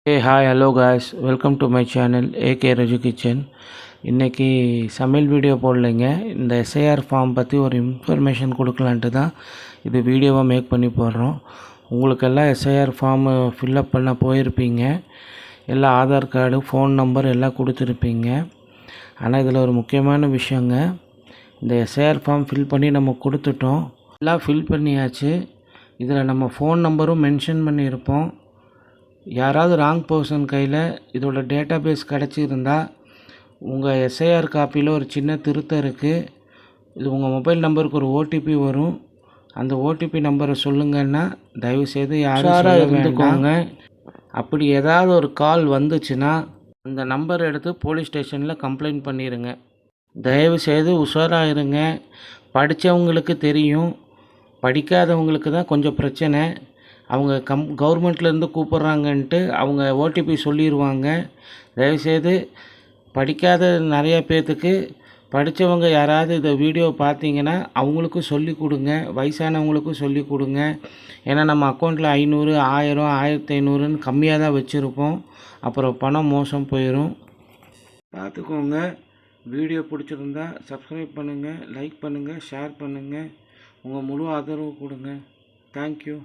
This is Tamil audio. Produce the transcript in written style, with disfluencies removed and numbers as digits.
Hey, hi, hello guys. Welcome to my channel AK Raju Kitchen. இன்றைக்கி சமையல் வீடியோ போடலைங்க. இந்த எஸ்ஐஆர் ஃபார்ம் பற்றி ஒரு இன்ஃபர்மேஷன் கொடுக்கலான்ட்டு தான் இது வீடியோவாக மேக் பண்ணி போடுறோம். உங்களுக்கெல்லாம் எஸ்ஐஆர் ஃபார்மு ஃபில்லப் பண்ண போயிருப்பீங்க. எல்லாம் ஆதார் கார்டு, ஃபோன் நம்பர் எல்லாம் கொடுத்துருப்பீங்க. ஆனால் இதில் ஒரு முக்கியமான விஷயங்க. இந்த எஸ்ஐஆர் ஃபார்ம் ஃபில் பண்ணி நம்ம கொடுத்துட்டோம். எல்லாம் ஃபில் பண்ணியாச்சு. இதில் நம்ம ஃபோன் நம்பரும் மென்ஷன் பண்ணியிருப்போம். யாராவது ராங் பர்சன் கையில் இதோட டேட்டா பேஸ் கிடச்சிருந்தா உங்கள் எஸ்ஐஆர் காப்பியில் ஒரு சின்ன திருத்தம் இருக்குது. இது உங்கள் மொபைல் நம்பருக்கு ஒரு ஓடிபி வரும். அந்த ஓடிபி நம்பரை சொல்லுங்கன்னா தயவுசெய்து யாரும் இருந்துக்கோங்க. அப்படி ஏதாவது ஒரு கால் வந்துச்சுன்னா அந்த நம்பர் எடுத்து போலீஸ் ஸ்டேஷனில் கம்ப்ளைண்ட் பண்ணிடுங்க. தயவுசெய்து உஷாராக இருங்க. படித்தவங்களுக்கு தெரியும், படிக்காதவங்களுக்கு தான் கொஞ்சம் பிரச்சனை. அவங்க கவர்மெண்ட்லேருந்து கூப்பிட்றாங்கன்ட்டு அவங்க ஓடிபி சொல்லிடுவாங்க. தயவுசெய்து படிக்காத நிறையா பேர்த்துக்கு படித்தவங்க யாராவது இந்த வீடியோ பார்த்தீங்கன்னா அவங்களுக்கும் சொல்லி கொடுங்க, வயசானவங்களுக்கும் சொல்லி கொடுங்க. ஏன்னா நம்ம அக்கௌண்ட்டில் 500, 1000, 1500ன்னு கம்மியாக தான் வச்சுருப்போம். அப்புறம் பணம் மோசம் போயிடும். பார்த்துக்கோங்க. வீடியோ பிடிச்சிருந்தா சப்ஸ்கிரைப் பண்ணுங்கள், லைக் பண்ணுங்கள், ஷேர் பண்ணுங்கள். உங்கள் முழு ஆதரவு கொடுங்க. தேங்க்யூ.